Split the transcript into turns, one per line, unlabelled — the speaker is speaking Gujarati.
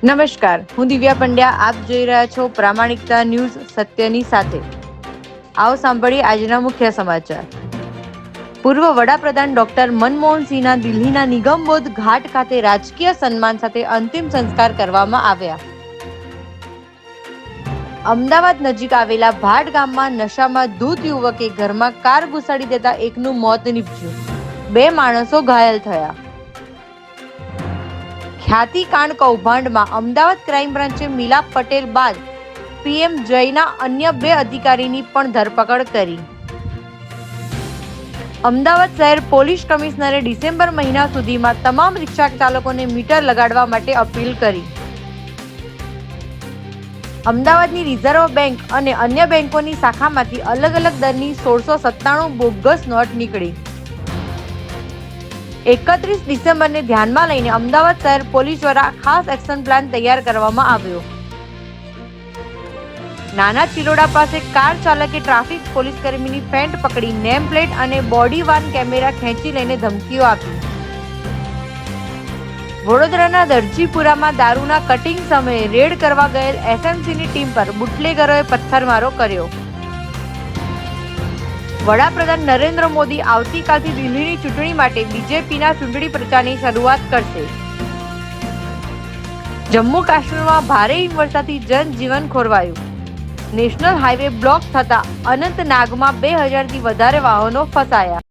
નમસ્કાર, હું દિવ્યા પંડ્યા. આપ જોઈ રહ્યા છો પ્રામાણિકતા ન્યૂઝ સત્યની સાથે. આવો સાંભળીએ આજના મુખ્ય સમાચાર. પૂર્વ વડાપ્રધાન ડોક્ટર મનમોહન સિંહના દિલ્હીના નિગમબોધ ઘાટ ખાતે રાજકીય સન્માન સાથે અંતિમ સંસ્કાર કરવામાં આવ્યા. અમદાવાદ નજીક આવેલા ભાટ ગામમાં નશામાં ધૂત યુવકે ઘરમાં કાર ઘુસાડી દેતા એકનું મોત નીપજ્યું. 2 માણસો ઘાયલ થયા. ખ્યાતિકાંડ કૌભાંડમાં અમદાવાદ ક્રાઇમ બ્રાન્ચે મિલાપ પટેલ બાદ પીએમ જયના અન્ય 2 અધિકારીની પણ ધરપકડ કરી. અમદાવાદ શહેર પોલીસ કમિશનરે ડિસેમ્બર મહિના સુધીમાં તમામ રિક્ષા ચાલકોને મીટર લગાડવા માટે અપીલ કરી. અમદાવાદની રિઝર્વ બેંક અને અન્ય બેંકોની શાખામાંથી અલગ અલગ દરની 1697 બોગસ નોટ નીકળી. 31 ડિસેમ્બરને ધ્યાનમાં લઈને અમદાવાદ શહેર પોલીસ દ્વારા ખાસ એક્શન પ્લાન તૈયાર કરવામાં આવ્યો. નાના ચિલોડા પાસે કાર ચાલકે ટ્રાફિક પોલીસ કર્મીની ફેન્ટ પકડી નેમ પ્લેટ અને બોડી વાર્ન કેમેરા ખેંચી લઈને ધમકીઓ આપી. વડોદરાના દરજીપુરામાં દારૂના કટિંગ સમયે રેડ કરવા ગયેલ એસએમસીની ટીમ પર બુટલેગરોએ પથ્થરમારો કર્યો. વડાપ્રધાન નરેન્દ્ર મોદી આવતીકાલથી દિલ્હીની ચૂંટણી માટે બીજેપીના ચૂંટણી પ્રચારની શરૂઆત કરશે. જમ્મુ કાશ્મીરમાં ભારે હિમવર્ષાથી જનજીવન ખોરવાયું. નેશનલ હાઈવે બ્લોક થતા અનંતનાગમાં 2000થી વધારે વાહનો ફસાયા.